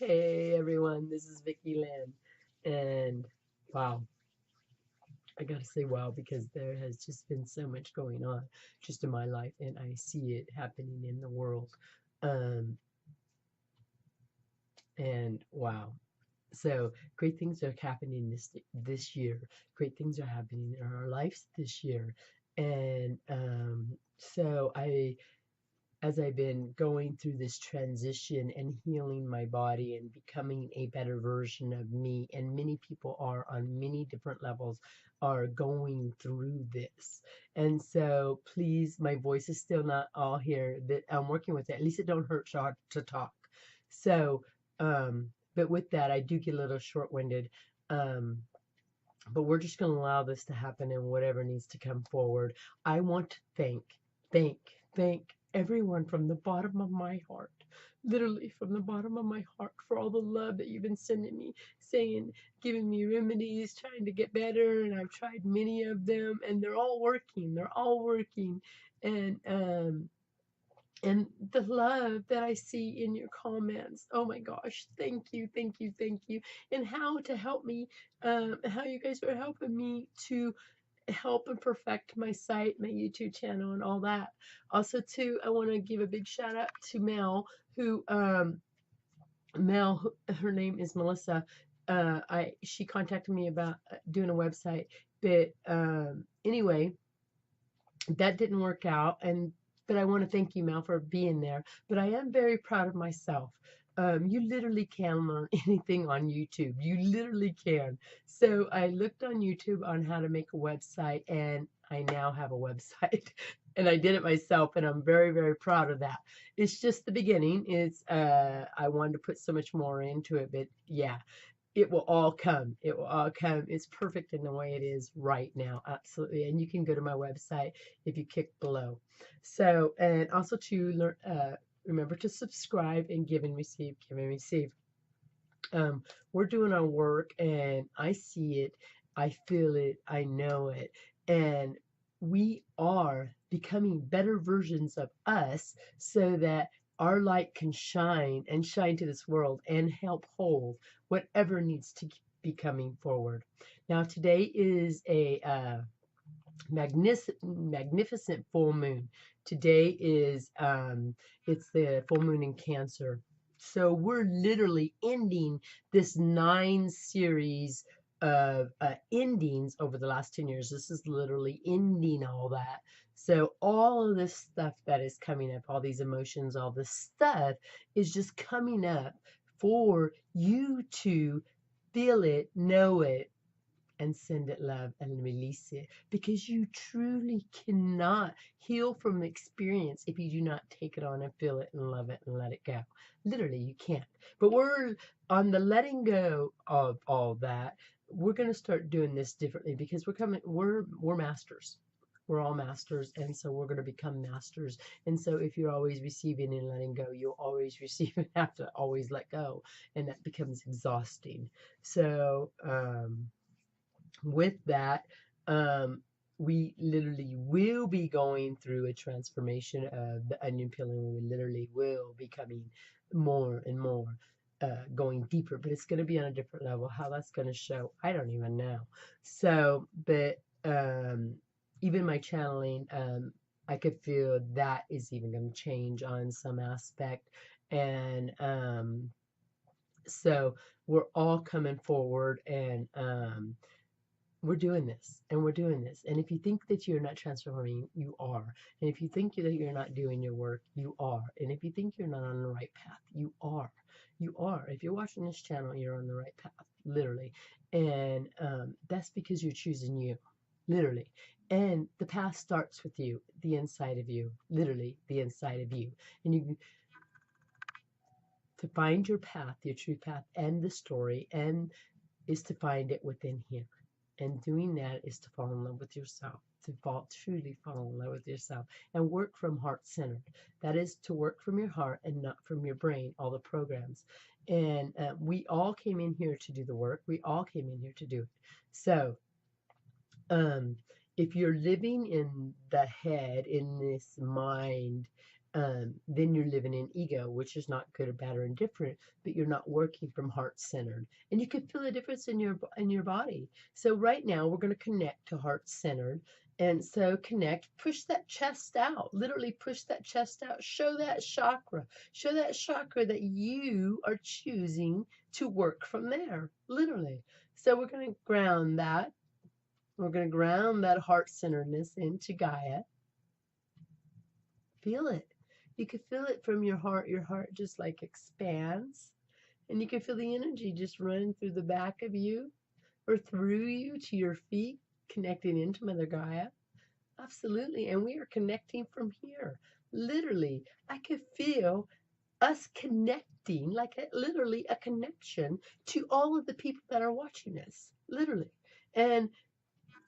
Hey everyone, this is Vicky Lynn. And wow, I gotta say wow because there has just been so much going on just in my life and I see it happening in the world. Um, and wow. So great things are happening this year. Great things are happening in our lives this year. And so I as I've been going through this transition and healing my body and becoming a better version of me, and many people are on many different levels are going through this. And so please, my voice is still not all here, that I'm working with it. At least it don't hurt to talk. So, but with that, I do get a little short-winded. Um, but we're just going to allow this to happen and whatever needs to come forward. I want to thank, thank everyone from the bottom of my heart, literally from the bottom of my heart, for all the love that you've been sending me, saying, giving me remedies, trying to get better. And I've tried many of them and they're all working. They're all working. And and the love that I see in your comments. Oh my gosh, thank you, thank you, thank you. And how to help me, how you guys are helping me to help and perfect my site, my YouTube channel, and all that. Also, too, I want to give a big shout out to who, her name is Melissa. She contacted me about doing a website, but anyway, that didn't work out. But I want to thank you, Mel, for being there. But I am very proud of myself. You literally can learn anything on YouTube. You literally can. So I looked on YouTube on how to make a website, and I now have a website. And I did it myself, and I'm very, very proud of that. It's just the beginning. It's I wanted to put so much more into it, but yeah, it will all come. It will all come. It's perfect in the way it is right now. Absolutely. And you can go to my website if you click below. So, and also to learn, remember to subscribe and give and receive, give and receive. We're doing our work and I see it, I feel it, I know it. And we are becoming better versions of us so that our light can shine and shine to this world and help hold whatever needs to be coming forward. Now, today is a magnificent full moon. Today is it's the full moon in Cancer. So we're literally ending this 9 series of endings over the last 10 years. This is literally ending all that. So all of this stuff that is coming up, all these emotions, all this stuff is just coming up for you to feel it, know it, and send it love and release it, because you truly cannot heal from experience if you do not take it on and feel it and love it and let it go. Literally, you can't. But we're on the letting go of all that. We're going to start doing this differently because we're masters. We're all masters, and so we're going to become masters. And so if you're always receiving and letting go, you'll always receive and have to always let go, and that becomes exhausting. So with that, um, we literally will be going through a transformation of the onion peeling. We literally will be coming more and more, going deeper, but it's going to be on a different level. How that's going to show, I don't even know. So, but even my channeling, I could feel that is even going to change on some aspect. And so we're all coming forward and we're doing this and we're doing this. And if you think that you're not transforming, you are. And if you think that you're not doing your work, you are. And if you think you're not on the right path, you are. You are. If you're watching this channel, you're on the right path, literally. And that's because you're choosing you, literally. And the path starts with you, the inside of you, literally, the inside of you. And you to find your path, your true path, and the story, and is to find it within here. And doing that is to fall in love with yourself, to truly fall in love with yourself and work from heart centered. That is to work from your heart and not from your brain, all the programs. And we all came in here to do the work. We all came in here to do it. So um, if you're living in the head, in this mind, then you're living in ego, which is not good or bad or indifferent, but you're not working from heart centered. And you can feel a difference in your body. So right now we're going to connect to heart centered. And so connect, push that chest out, literally push that chest out, show that chakra that you are choosing to work from there, literally. So we're going to ground that. We're going to ground that heart centeredness into Gaia. Feel it. You can feel it from your heart. Your heart just like expands. And you can feel the energy just running through the back of you or through you to your feet, connecting into Mother Gaia. Absolutely. And we are connecting from here. Literally, I could feel us connecting, like literally a connection to all of the people that are watching this. Literally. And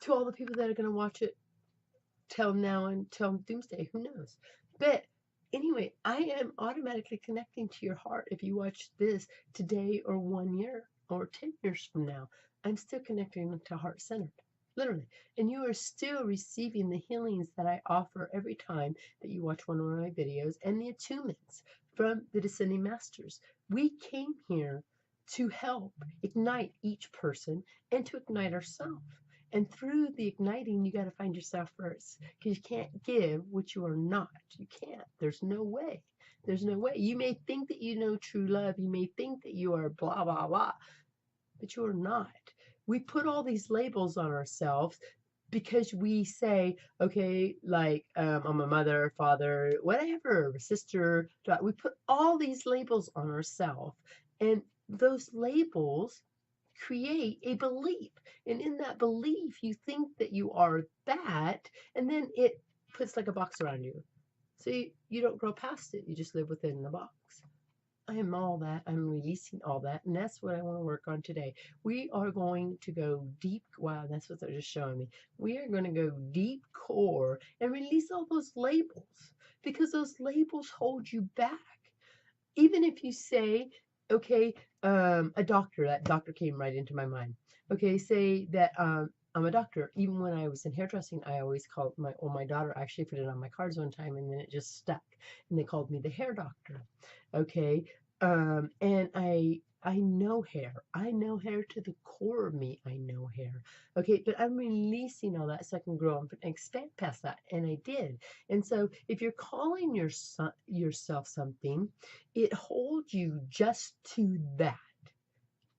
to all the people that are going to watch it till now and till doomsday, who knows? But anyway, I am automatically connecting to your heart. If you watch this today or 1 year or 10 years from now, I'm still connecting to heart centered, literally. And you are still receiving the healings that I offer every time that you watch one of my videos and the attunements from the Descending Masters. We came here to help ignite each person and to ignite ourselves. And through the igniting, you got to find yourself first, because you can't give what you are not. You can't. There's no way. There's no way. You may think that you know true love. You may think that you are blah, blah, blah, but you are not. We put all these labels on ourselves because we say, okay, like I'm a mother, father, whatever, sister. We put all these labels on ourselves. And those labels create a belief. And in that belief, you think that you are that, and then it puts like a box around you. So you don't grow past it. You just live within the box. I am all that. I'm releasing all that. And that's what I want to work on today. We are going to go deep. Wow, that's what they're just showing me. We are going to go deep core and release all those labels, because those labels hold you back. Even if you say, okay, a doctor, that doctor came right into my mind. Okay, say that I'm a doctor. Even when I was in hairdressing, I always called my daughter actually put it on my cards one time, and then it just stuck. And they called me the hair doctor. Okay, and I know hair. I know hair to the core of me. I know hair. Okay, but I'm releasing all that so I can grow and expand past that. And I did. And so if you're calling yourself something, it holds you just to that.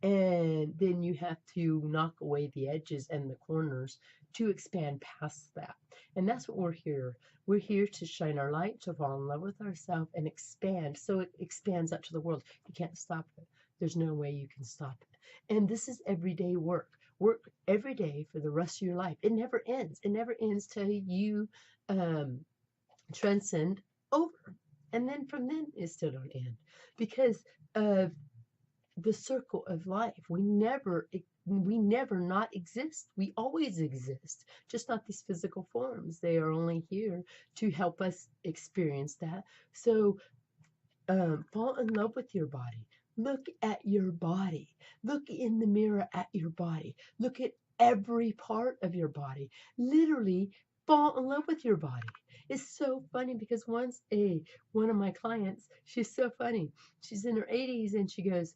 And then you have to knock away the edges and the corners to expand past that. And that's what we're here. We're here to shine our light, to fall in love with ourselves and expand. So it expands out to the world. You can't stop it. There's no way you can stop it. And this is everyday work. Work every day for the rest of your life. It never ends. It never ends till you transcend over. And then from then, it still don't end. Because of the circle of life. We never not exist. We always exist, just not these physical forms. They are only here to help us experience that. So fall in love with your body. Look at your body. Look in the mirror at your body. Look at every part of your body. Literally fall in love with your body. It's so funny because once one of my clients, she's so funny. She's in her 80s and she goes,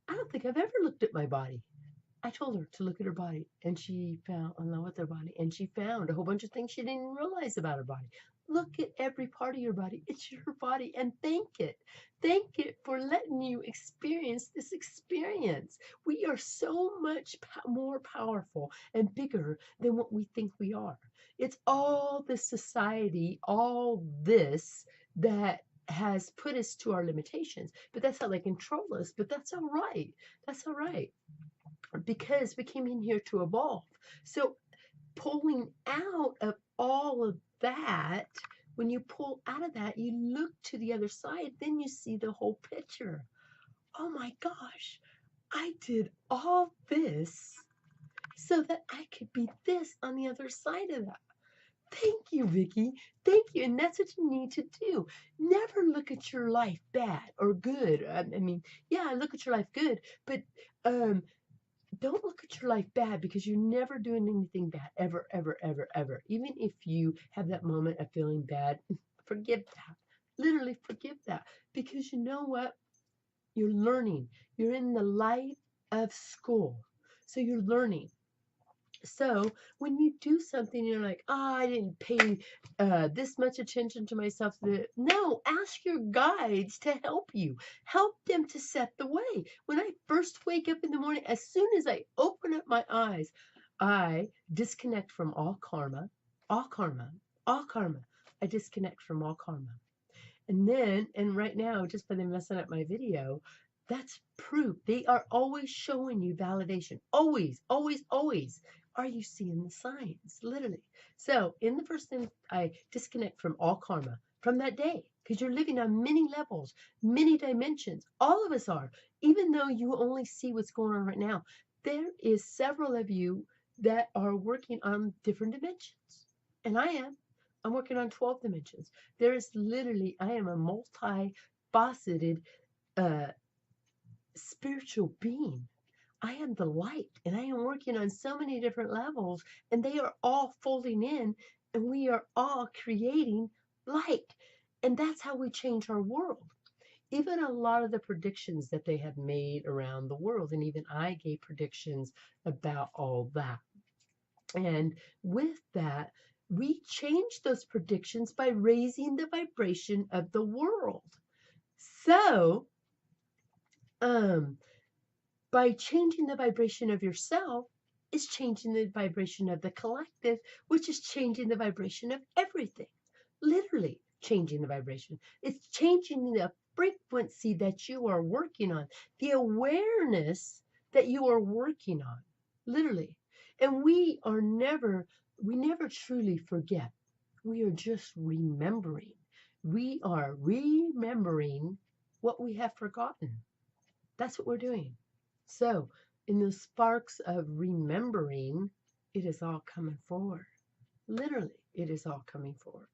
I don't think I've ever looked at my body. I told her to look at her body, and she fell in love with her body, and she found a whole bunch of things she didn't realize about her body. Look at every part of your body. It's your body, and thank it. Thank it for letting you experience this experience. We are so much more powerful and bigger than what we think we are. It's all this society, all this that has put us to our limitations, but that's how they control us. But that's all right. That's all right, because we came in here to evolve. So pulling out of all of that, when you pull out of that, you look to the other side, then you see the whole picture. Oh my gosh, I did all this so that I could be this on the other side of that. Thank you, Vicky. Thank you. And that's what you need to do. Never look at your life bad or good. I mean, yeah, look at your life good, but don't look at your life bad, because you're never doing anything bad, ever, ever, ever, ever. Even if you have that moment of feeling bad, forgive that. Literally forgive that. Because you know what? You're learning. You're in the life of school. So you're learning. So when you do something, you're like, oh, I didn't pay this much attention to myself. No, ask your guides to help you. Help them to set the way. When I first wake up in the morning, as soon as I open up my eyes, I disconnect from all karma, all karma, all karma. I disconnect from all karma. And then, and right now, just by them messing up my video, that's proof. They are always showing you validation. Always, always, always. Are you seeing the signs? Literally. So, in the first thing, I disconnect from all karma from that day because you're living on many levels, many dimensions. All of us are. Even though you only see what's going on right now, there is several of you that are working on different dimensions. And I am. I'm working on 12 dimensions. There is literally, I am a multi-faceted spiritual being. I am the light, and I am working on so many different levels, and they are all folding in, and we are all creating light. And that's how we change our world. Even a lot of the predictions that they have made around the world, and even I gave predictions about all that. And with that, we change those predictions by raising the vibration of the world. So, by changing the vibration of yourself, is changing the vibration of the collective, which is changing the vibration of everything. Literally changing the vibration. It's changing the frequency that you are working on, the awareness that you are working on. Literally. And we never truly forget. We are just remembering. We are remembering what we have forgotten. That's what we're doing. So, in the sparks of remembering, it is all coming forward. Literally, it is all coming forward.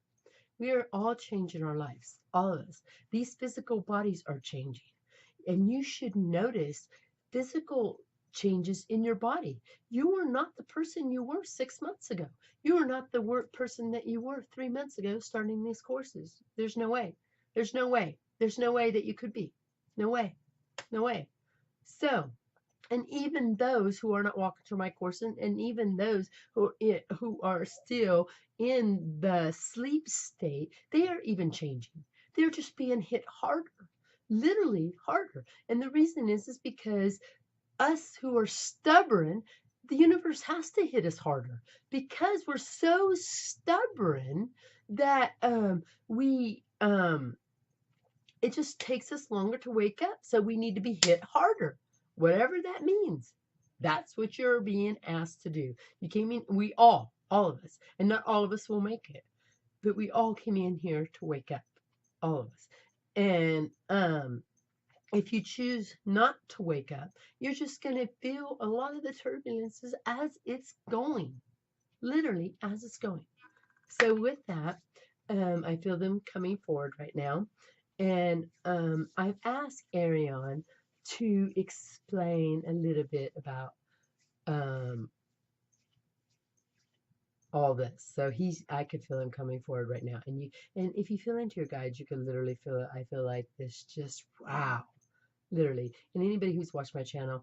We are all changing our lives, all of us. These physical bodies are changing. And you should notice physical changes in your body. You are not the person you were 6 months ago. You are not the person that you were 3 months ago starting these courses. There's no way. There's no way. There's no way that you could be. No way. No way. So, and even those who are not walking through my course, and even those who are still in the sleep state, they are even changing. They're just being hit harder, literally harder. And the reason is because us who are stubborn, the universe has to hit us harder because we're so stubborn that it just takes us longer to wake up. So we need to be hit harder, whatever that means. That's what you're being asked to do. You came in, all of us, and not all of us will make it, but we all came in here to wake up, all of us. And if you choose not to wake up, you're just going to feel a lot of the turbulences as it's going, literally as it's going. So with that, I feel them coming forward right now. And I've asked Arion to explain a little bit about all this. So I could feel him coming forward right now. And if you feel into your guides, you can literally feel it. I feel like this just, wow, literally. And anybody who's watched my channel,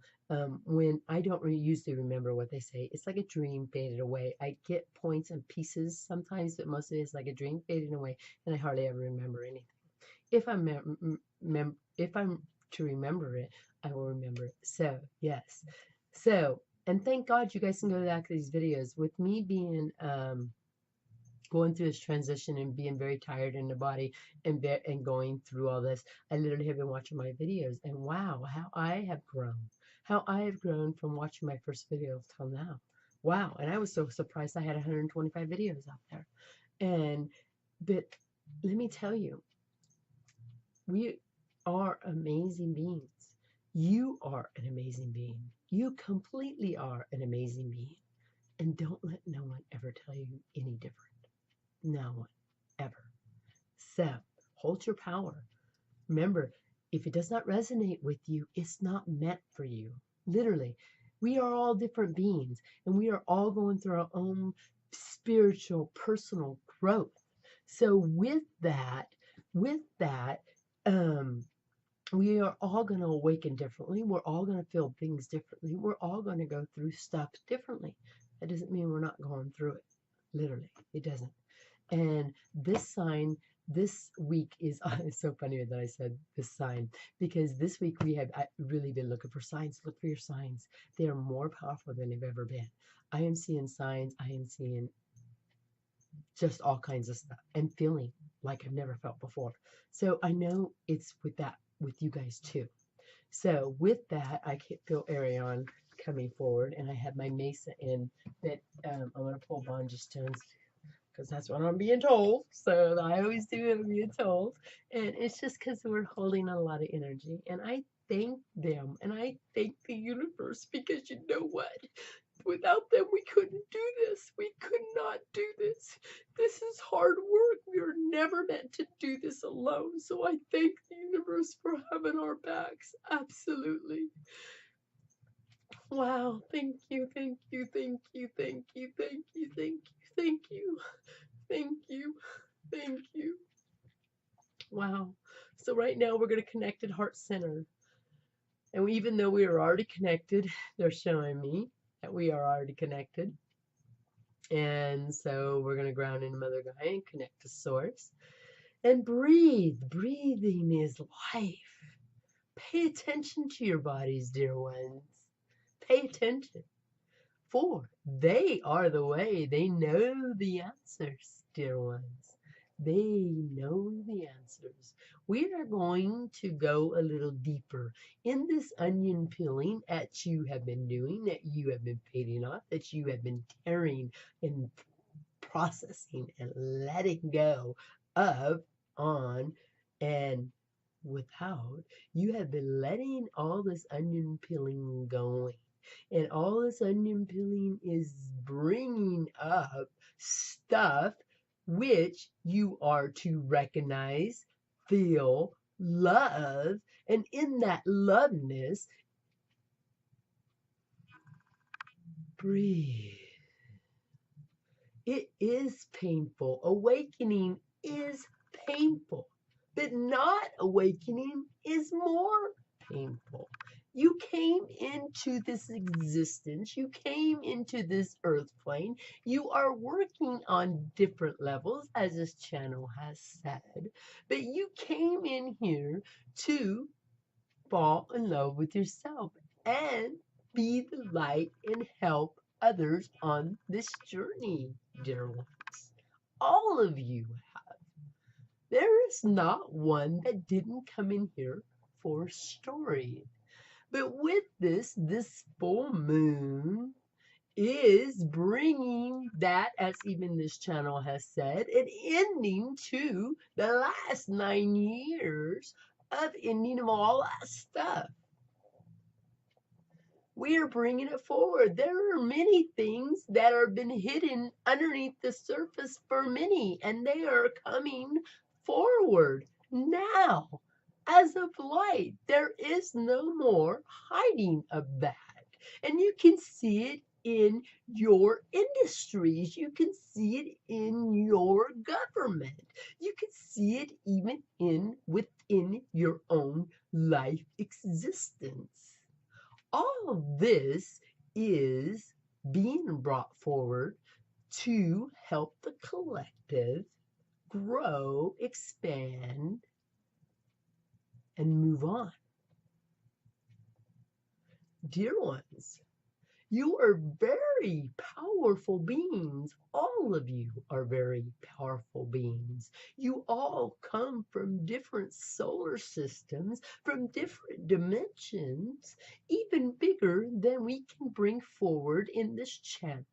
when I don't usually remember what they say, it's like a dream faded away. I get points and pieces sometimes, but most of it is like a dream fading away, and I hardly ever remember anything. If I'm to remember it, I will remember it. So yes. So, and thank God you guys can go back to these videos. With me being going through this transition and being very tired in the body and going through all this, I literally have been watching my videos, and wow, how I have grown. How I have grown from watching my first video till now. Wow, and I was so surprised I had 125 videos out there. But let me tell you, we are amazing beings. You are an amazing being. You completely are an amazing being. And don't let no one ever tell you any different. No one, ever. So, hold your power. Remember, if it does not resonate with you, it's not meant for you. Literally, we are all different beings, and we are all going through our own spiritual, personal growth. So with that, with that, um, we are all going to awaken differently. We're all going to feel things differently. We're all going to go through stuff differently. That doesn't mean we're not going through it. Literally, it doesn't. And this sign this week is it's so funny that I said this sign because this week we have really been looking for signs. Look for your signs. They are more powerful than they've ever been. I am seeing signs. I am seeing just all kinds of stuff and feeling like I've never felt before. So I know it's with that with you guys too. So with that, I can feel Arion coming forward, and I have my mesa in that I'm going to pull Bonja stones because that's what I'm being told. So I always do what I'm being told. And it's just because we're holding a lot of energy. And I thank them and I thank the universe because you know what? Without them, we couldn't do this. We could not do this. This is hard work. We are never meant to do this alone. So I thank the universe for having our backs. Absolutely. Wow. Thank you. Thank you. Thank you. Thank you. Thank you. Thank you. Thank you. Thank you. Thank you. Wow. So right now we're going to connect at heart center. And even though we are already connected, they're showing me that we are already connected. And so we're going to ground into Mother Gaia and connect to Source. And breathe. Breathing is life. Pay attention to your bodies, dear ones. Pay attention. For they are the way. They know the answers, dear ones. They know the answers. We are going to go a little deeper in this onion peeling that you have been doing, that you have been fading off, that you have been tearing and processing and letting go of, on, and without. You have been letting all this onion peeling going. And all this onion peeling is bringing up stuff which you are to recognize, feel, love, and in that loveness, breathe. It is painful. Awakening is painful, but not awakening is more painful. You came into this existence, you came into this earth plane, you are working on different levels, as this channel has said, but you came in here to fall in love with yourself and be the light and help others on this journey, dear ones. All of you have. There is not one that didn't come in here for a story. But with this full moon is bringing that, as even this channel has said, an ending to the last 9 years of ending of all that stuff. We are bringing it forward. There are many things that have been hidden underneath the surface for many, and they are coming forward now. As of light, there is no more hiding of that. And you can see it in your industries. You can see it in your government. You can see it even within your own life existence. All of this is being brought forward to help the collective grow, expand, and move on. Dear ones, you are very powerful beings. All of you are very powerful beings. You all come from different solar systems, from different dimensions, even bigger than we can bring forward in this channel.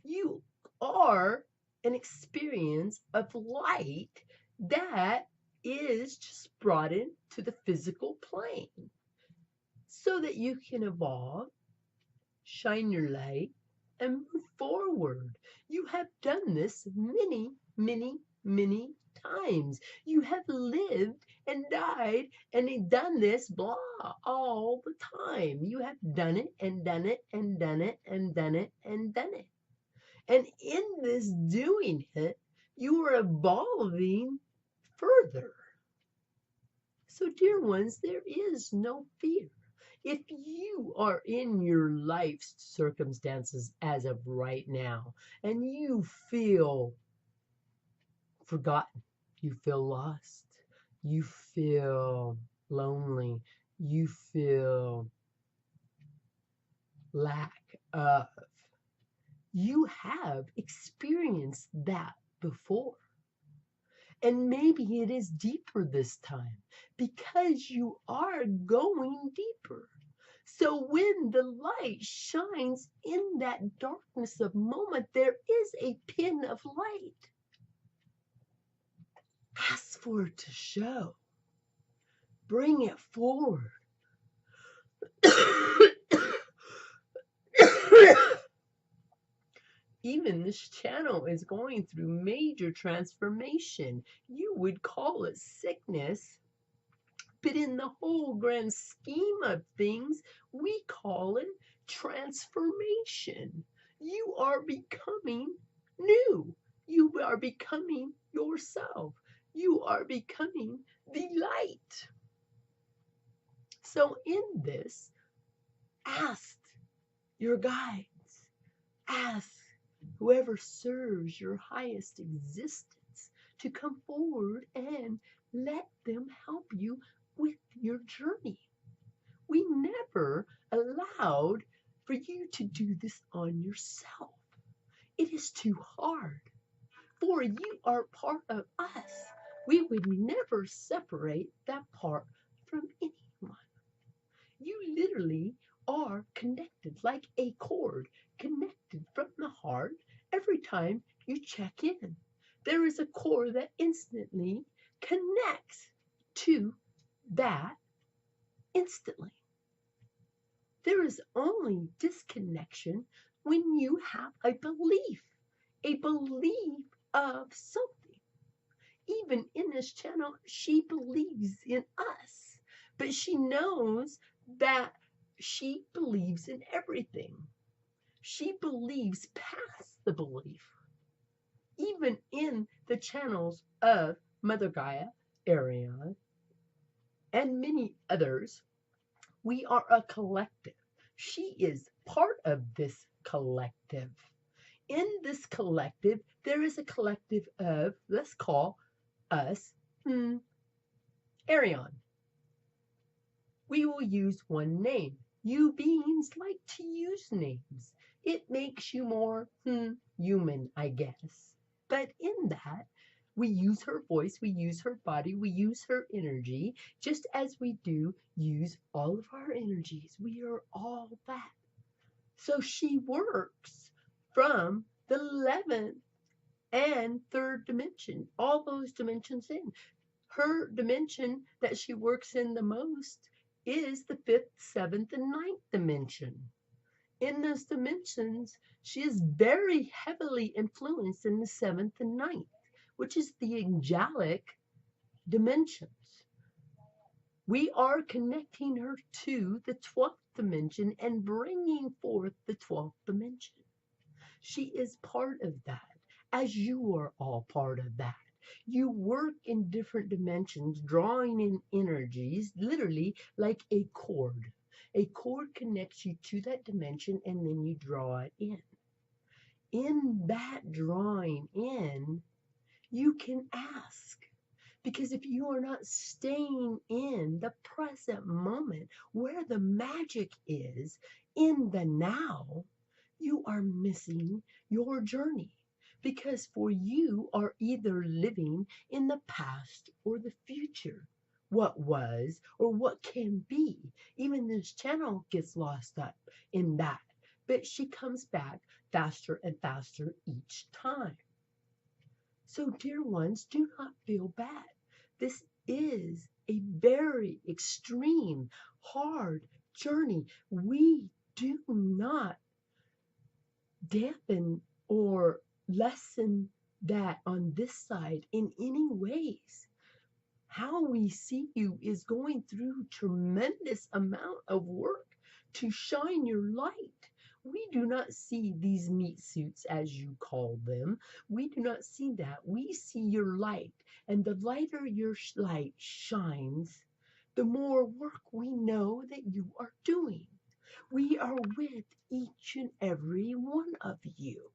You are an experience of light that is just brought into the physical plane so that you can evolve, shine your light, and move forward. You have done this many, many, many times. You have lived and died and done this blah all the time. You have done it and done it and done it and done it and done it. And in this doing it, you are evolving further. So, dear ones, there is no fear. If you are in your life's circumstances as of right now and you feel forgotten, you feel lost, you feel lonely, you feel lack of, you have experienced that before. And maybe it is deeper this time because you are going deeper. So when the light shines in that darkness of moment, there is a pin of light. Ask for it to show. Bring it forward. Even this channel is going through major transformation. You would call it sickness, but in the whole grand scheme of things, we call it transformation. You are becoming new. You are becoming yourself. You are becoming the light. So, in this, ask your guides, ask whoever serves your highest existence to come forward and let them help you with your journey. We never allowed for you to do this on yourself. It is too hard, for you are part of us. We would never separate that part from anyone. You literally are connected like a cord, connected from the heart every time you check in. There is a cord that instantly connects to that instantly. There is only disconnection when you have a belief of something. Even in this channel, she believes in us, but she knows that she believes in everything. She believes past the belief. Even in the channels of Mother Gaia, Arion, and many others, we are a collective. She is part of this collective. In this collective, there is a collective of, let's call us Arion. We will use one name. You beings like to use names. It makes you more human, I guess. But in that, we use her voice, we use her body, we use her energy, just as we do use all of our energies. We are all that. So she works from the 11th and third dimension, all those dimensions in. Her dimension that she works in the most is the 5th, 7th, and ninth dimension. In those dimensions, she is very heavily influenced in the 7th and ninth, which is the angelic dimensions. We are connecting her to the 12th dimension and bringing forth the 12th dimension. She is part of that, as you are all part of that. You work in different dimensions, drawing in energies, literally like a cord. A cord connects you to that dimension and then you draw it in. In that drawing in, you can ask. Because if you are not staying in the present moment where the magic is in the now, you are missing your journey. Because for you are either living in the past or the future, what was or what can be. Even this channel gets lost up in that, but she comes back faster and faster each time. So, dear ones, do not feel bad. This is a very extreme, hard journey. We do not dampen or lessen that on this side in any ways. How we see you is going through tremendous amount of work to shine your light. We do not see these meat suits, as you call them. We do not see that. We see your light. And the lighter your light shines, the more work we know that you are doing. We are with each and every one of you.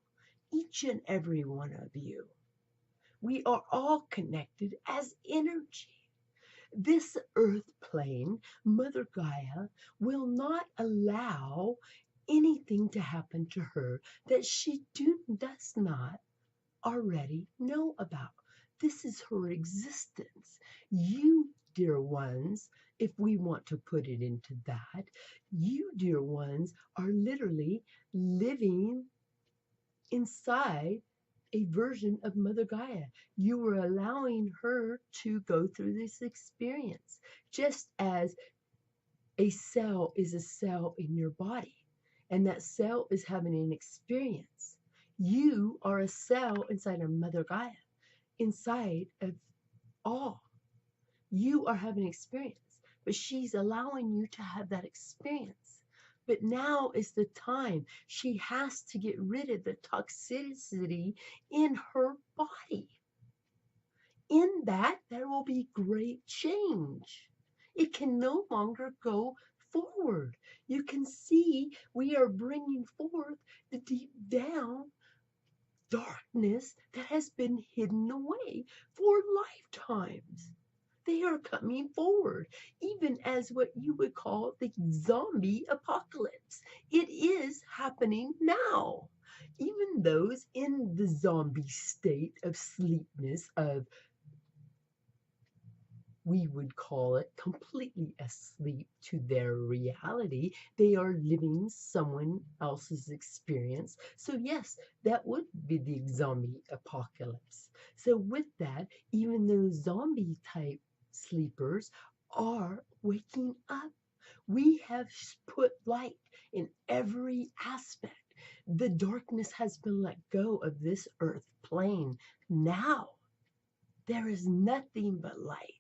Each and every one of you. We are all connected as energy. This earth plane, Mother Gaia, will not allow anything to happen to her that she does not already know about. This is her existence. You, dear ones, if we want to put it into that, you, dear ones, are literally living inside a version of Mother Gaia. You are allowing her to go through this experience, just as a cell is a cell in your body, and that cell is having an experience. You are a cell inside of Mother Gaia, inside of all. You are having an experience, but she's allowing you to have that experience. But now is the time. She has to get rid of the toxicity in her body. In that, there will be great change. It can no longer go forward. You can see we are bringing forth the deep down darkness that has been hidden away for lifetimes. They are coming forward, even as what you would call the zombie apocalypse. It is happening now. Even those in the zombie state of sleepness, of we would call it completely asleep to their reality. They are living someone else's experience. So, yes, that would be the zombie apocalypse. So, with that, even those zombie type sleepers are waking up. We have put light in every aspect. The darkness has been let go of this earth plane. Now, there is nothing but light.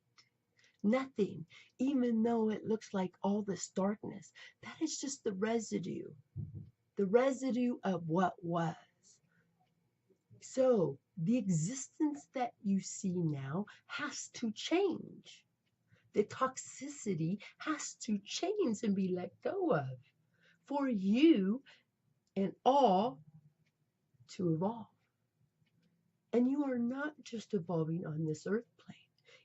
Nothing, even though it looks like all this darkness. That is just the residue of what was. So the existence that you see now has to change. The toxicity has to change and be let go of for you and all to evolve. And you are not just evolving on this earth plane.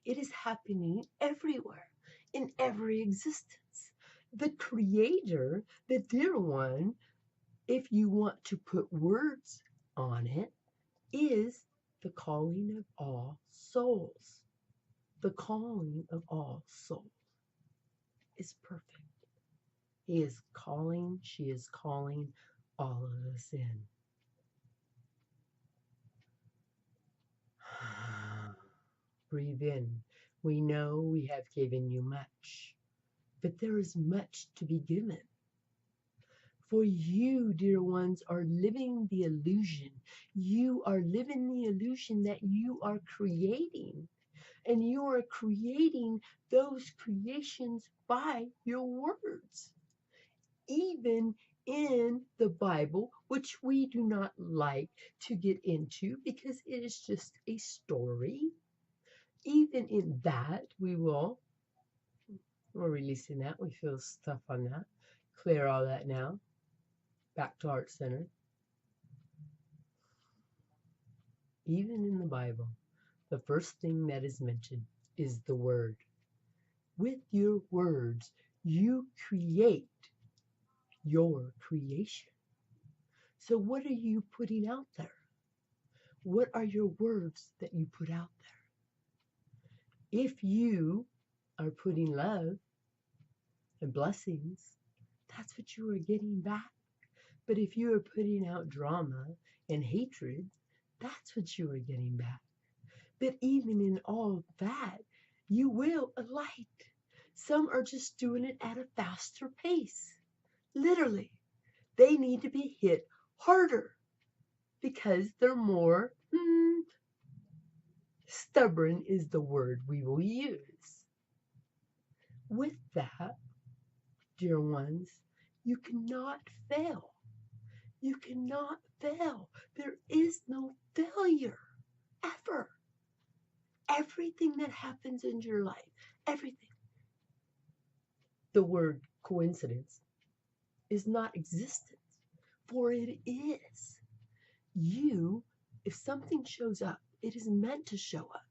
It is happening everywhere, in every existence. The Creator, the dear one, if you want to put words on it, is the calling of all souls. The calling of all souls is perfect. He is calling, she is calling all of us in. Breathe in. We know we have given you much, but there is much to be given. For you, dear ones, are living the illusion. You are living the illusion that you are creating. And you are creating those creations by your words. Even in the Bible, which we do not like to get into because it is just a story. Even in that, we're releasing that. We feel stuff on that. Clear all that now. Back to Heart Center. Even in the Bible, the first thing that is mentioned is the word. With your words, you create your creation. So what are you putting out there? What are your words that you put out there? If you are putting love and blessings, that's what you are getting back. But if you are putting out drama and hatred, that's what you are getting back. But even in all that, you will alight. Some are just doing it at a faster pace. Literally, they need to be hit harder because they're more stubborn is the word we will use. With that, dear ones, you cannot fail. You cannot fail. There is no failure ever. Everything that happens in your life, everything, The word coincidence is not existent, for it is. You, if something shows up, it is meant to show up.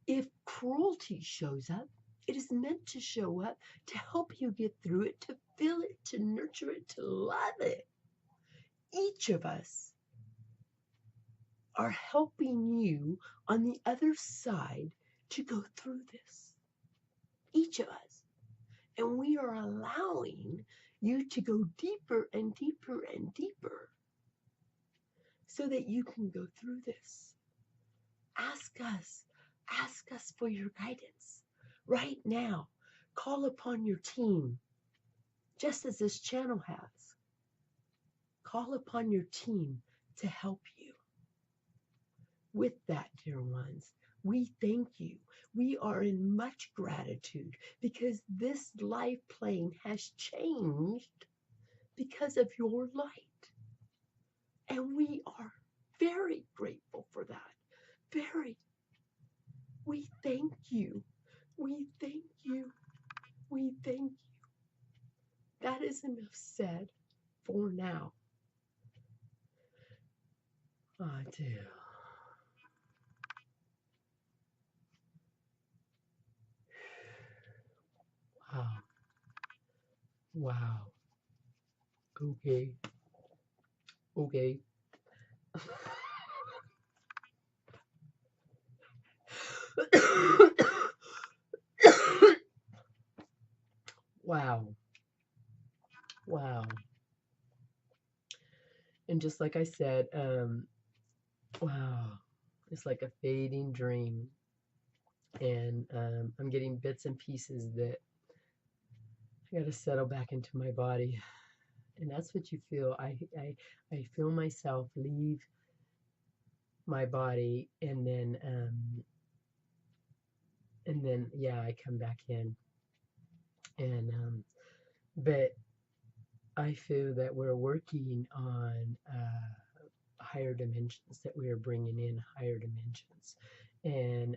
If cruelty shows up, it is meant to show up to help you get through it, to feel it, to nurture it, to love it. Each of us are helping you on the other side to go through this. Each of us. And we are allowing you to go deeper and deeper and deeper so that you can go through this. Ask us for your guidance right now. Call upon your team, just as this channel has. Call upon your team to help you. With that, dear ones, we thank you. We are in much gratitude because this life plane has changed because of your light. And we are very grateful for that. Very. We thank you. We thank you. We thank you. That is enough said for now. I do. Wow. Wow. Okay. Okay. Wow. Wow. And just like I said, wow, it's like a fading dream. And I'm getting bits and pieces that I got to settle back into my body. And that's what you feel. I feel myself leave my body, and then yeah, I come back in. And but I feel that we're working on higher dimensions, that we are bringing in higher dimensions. And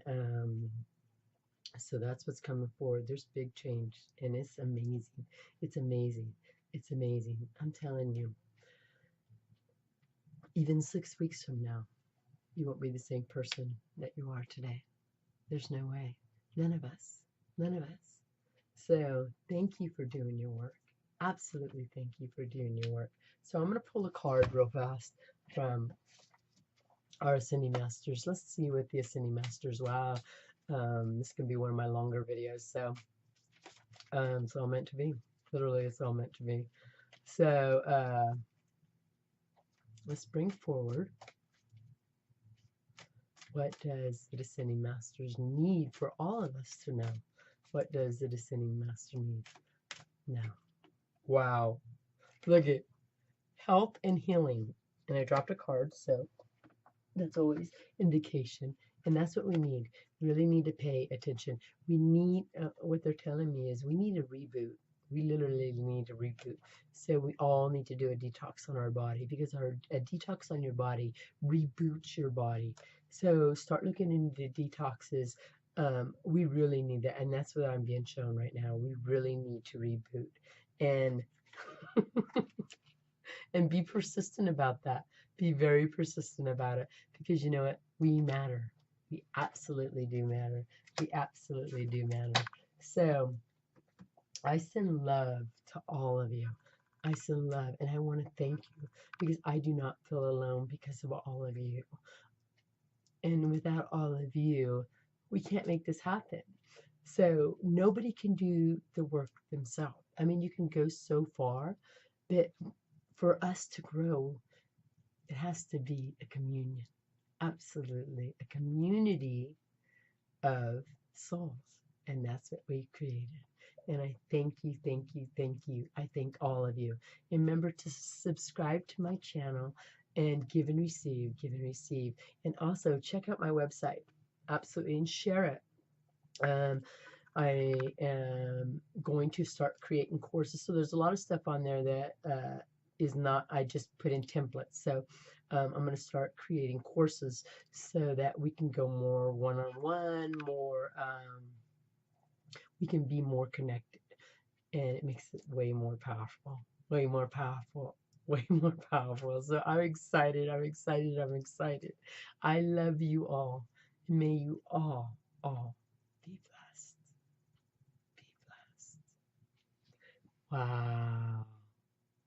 so that's what's coming forward. There's big change, and it's amazing. It's amazing. It's amazing. I'm telling you, even 6 weeks from now, you won't be the same person that you are today. There's no way. None of us. None of us. So thank you for doing your work. Absolutely thank you for doing your work. So I'm going to pull a card real fast from our Ascending Masters. Let's see what the Ascending Masters, wow. This can be one of my longer videos. So it's all meant to be. Literally, it's all meant to be. So let's bring forward, what does the Descending Masters need for all of us to know? What does the Descending Master need now? Wow. Look at health and healing. And I dropped a card, so that's always indication. And that's what we need. We really need to pay attention. We need, what they're telling me is we need a reboot. We literally need a reboot. So we all need to do a detox on our body, because a detox on your body reboots your body. So start looking into detoxes. We really need that. And that's what I'm being shown right now. We really need to reboot. And and be persistent about that. Be very persistent about it, because you know what? We matter. We absolutely do matter. We absolutely do matter. So I send love to all of you. I send love, and I want to thank you, because I do not feel alone because of all of you. And without all of you, we can't make this happen. So nobody can do the work themselves. I mean, you can go so far, but for us to grow, it has to be a communion. Absolutely. A community of souls. And that's what we created. And I thank you, thank you, thank you. I thank all of you. Remember to subscribe to my channel and give and receive, give and receive. And also check out my website. Absolutely. And share it. I am going to start creating courses. So there's a lot of stuff on there that is not, I just put in templates. So I'm going to start creating courses so that we can go more one-on-one, more, we can be more connected. and it makes it way more powerful, way more powerful, way more powerful. So I'm excited. I'm excited. I'm excited. I love you all. May you all be blessed. Be blessed. Wow.